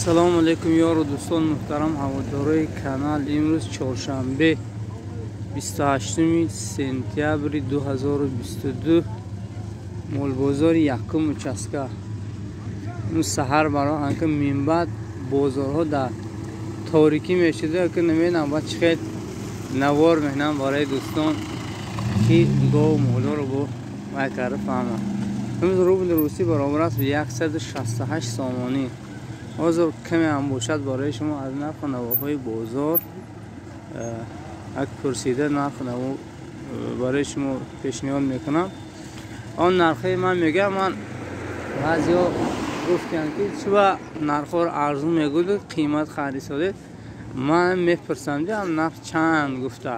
салому алейкум ёру дӯстон муҳтарам ҳаводорои канал. имрӯз чоршанбе 28 сентябри 2022 молбозори якум участка. саҳар барои ҳанка минбаъд бозорҳо дар торикӣ мешуда ки наменам ба чӣ хел навор меҳнам барои дӯстон ки гов молҳоро бо майкара фаҳмам. имрӯз рубли русӣ баробар аст 168 сомонӣ. ҳозир каме ҳам бошад барои шумо аз нарху навоҳои бозор як пурсида нарху наво барои шумо пешниҳод мекунам. он нархҳои ман мегӯям, ман баъзеҳо гуфтанд ки чуба нархҳоро арзон мегӯед, қимат харисоед. ман мепурсам диам нарх чанд гуфта.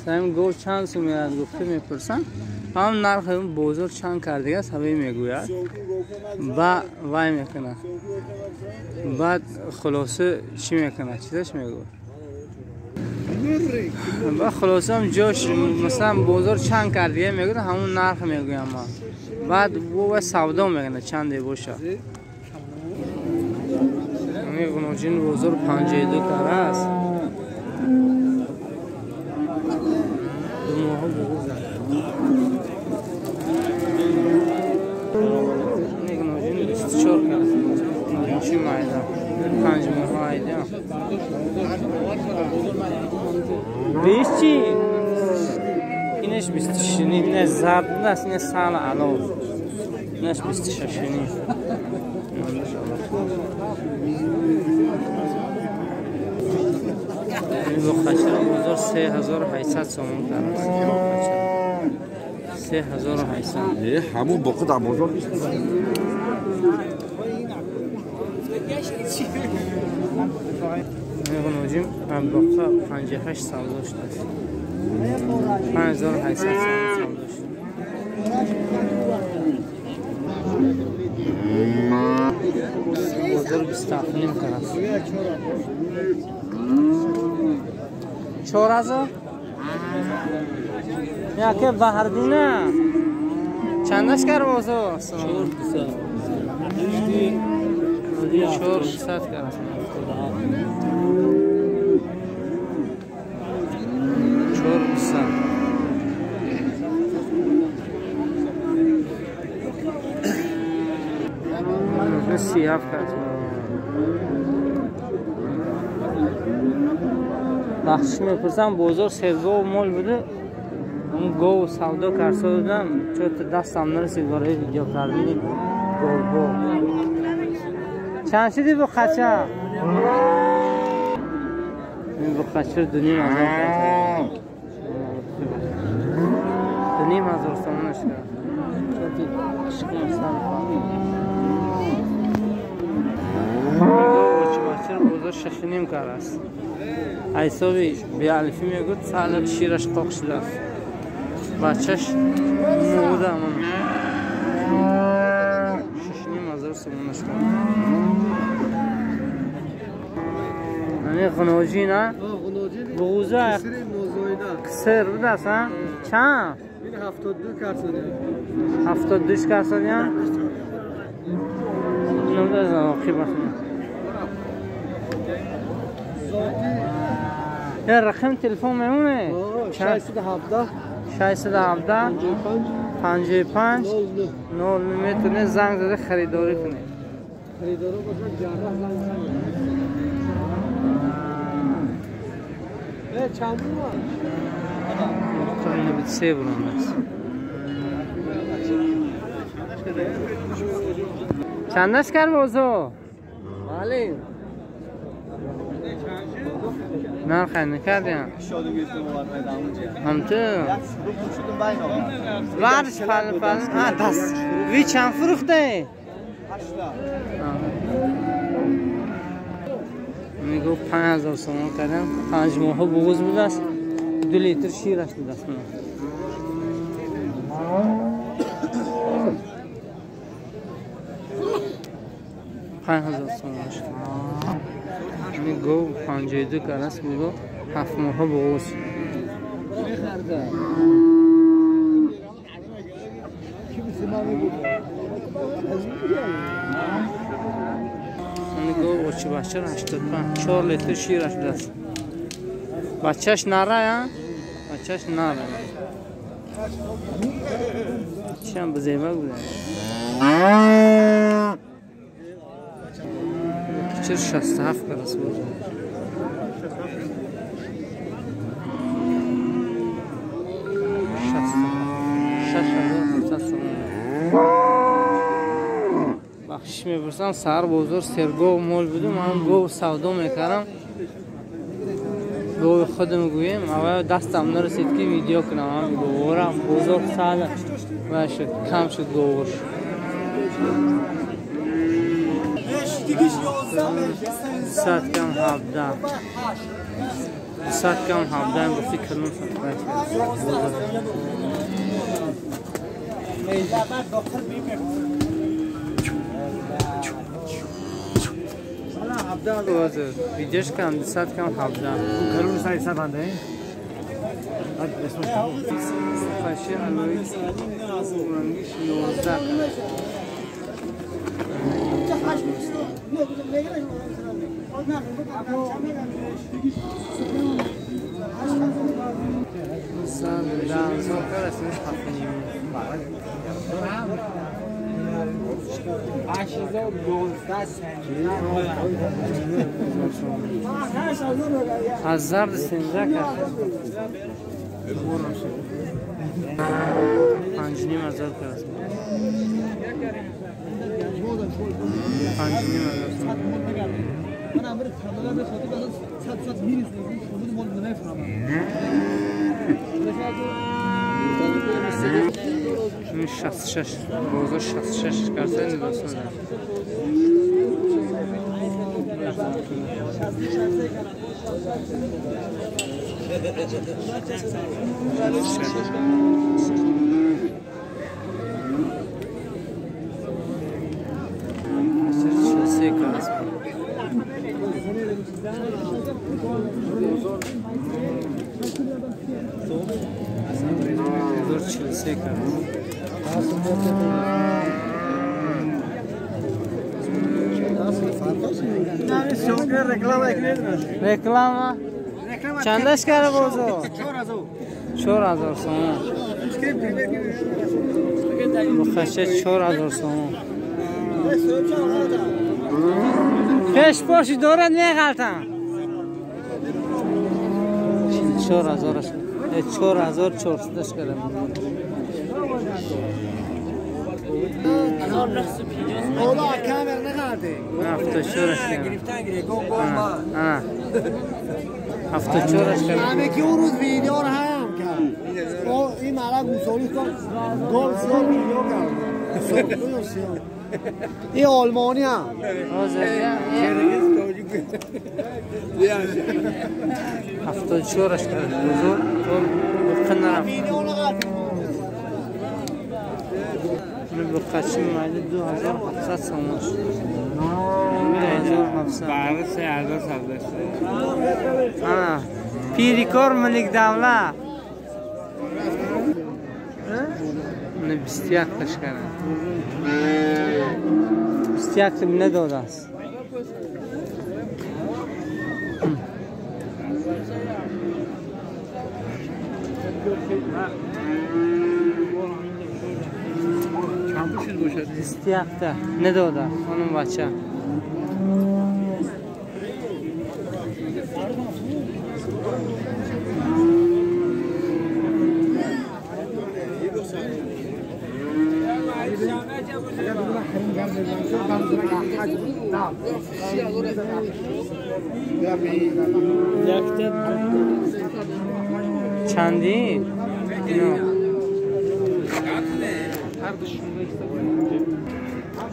саим гов чанд сум мерад гуфта мепурсам. ҳам нархи бозор чанд кардагааст ҳаве мегӯяд. ба вай мекунад. баъд хулоса чӣ мекунад? Чизаш мегӯяд. ба хулосам ҷош масалан бозор чанд кардага мегӯяд, ҳамун нарх мегӯям ман. баъд ва савдо мекунад чанде бошад. гуноҷин бозор 52 кара аст. думоҳо буғузад. гуноҷин 24 кара. гуноҷин майда. 5 моҳа айда. Беш чи? Инеш 26 не зард наст, не сала алов. Инеш 26. Бо хачара бозор 3800 сомон кард. 3800. ҳамун боқи дар бозор нест. гуноҷин боқа 58 савдо шудааст. 5800 савдо шуд. бозор 27 кард. 4000 яке баҳрдина чандаш кард бозор? 400 кард. 400. سیاه کرد. بخشش میپرسم بازار سرگاه و مال بوده. اون گو سودا کرسا دادم چون دستم نرسید برای ویدیو کردن گو. چند شدی با خچه؟ این با خچه دنیم هزار کرد. دنیم هزار سامانش کرد. چون بازار 6.5 کار است. حسابی به الفی میگوید سال شیرش قاق شده است. بچهش موده من 6.5 سومونش کرد. یعنی غنوجی نه؟ بغوزه کسر بوده است ها؟ چند؟ این 72 کارسانی 72 کارسانی ها؟ نمیده از آخی بخونم. یا رقم تلفن میمونه؟ 617 55 09 میتونه زنگ زده خریداری کنه. خریداری باشد جرده زنگ زنگ چند بود؟ کنه بیت 3 برون است. چندش کرد بازو؟ بله من خیلی نکردیم همتو وارش فعلا دست وی چند فروخته؟ میگو 5000 سومان کردم 5 ماه بغوز بوده است 2 لیتر شیرش بوده است 5000 سومانش میگو 52 کراس میگو 7 ماه بغوز 72 очи бача 85 4 литр шир шудааст. Бачаш нара я? Бачаш нара. Чам бзеба буда. Чир 67 карас буд. بخشش می‌پرسم سر بازار سرگو مال بودم من گو سودا میکردم گو خودم گویم اول دستم نرسید که ویدیو کنم من گوورم بازار سال و شد کم شد گوورش ساعت کم 17 ساعت کم 17 با فکر نمی‌کنم ویدیوش کم ساعت کم 17 گلون سایت سبنده فاشی علوی رنگیش 19 هزار دستنده کرد 5,500 کرد 5,500 من امر تمام به خاطر بس 100 میریزم خودم مال نمیفهمم من 66 بازار 66 کرده نمی‌دونم reklama چندش کرده بازار 4,000 سوم مخشه 4,000 سوم پیش باشی دارد میغلطم 4,000 4,400 کرده اولا کامر نگرده هفته چورش کنم هفته چورش کنم همه که اون روز ویدیو رو هم کرد این ملک گوسالی کن گل سیاه ویدیو کرد این آلمانی هم هفته چورش کنم بزرگ بخن نرم من بخشی مایل 2,700 سومش 2,700 برای 3,000 سودا پیری کار ملک دولت من 21 کش کردم 21 تب نداده است استیاخته نداده اونم بچه چندی؟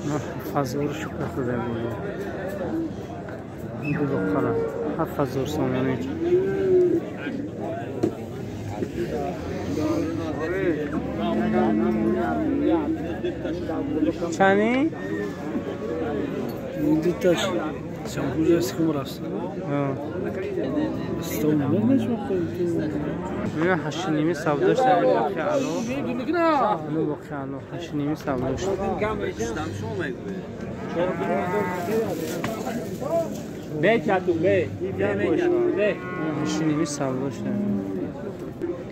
نه فازور شو کرده بود. دو دکتر. 7,000 سومانی. چانی؟ دیتاش. شامپو اسکم راست. استون نمیشه من 8,500 سوداش دارم باقی الو. الو باقی الو 8,500 سوداش. به کتو به به شنیمی سوار شدیم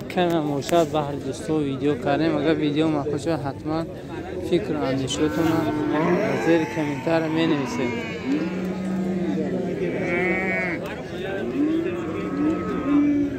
کم موشد بحر دوستو ویدیو کردیم. اگر ویدیو محبوب شد حتما فکر و اندیشتون رو زیر کامنتر می نویسید.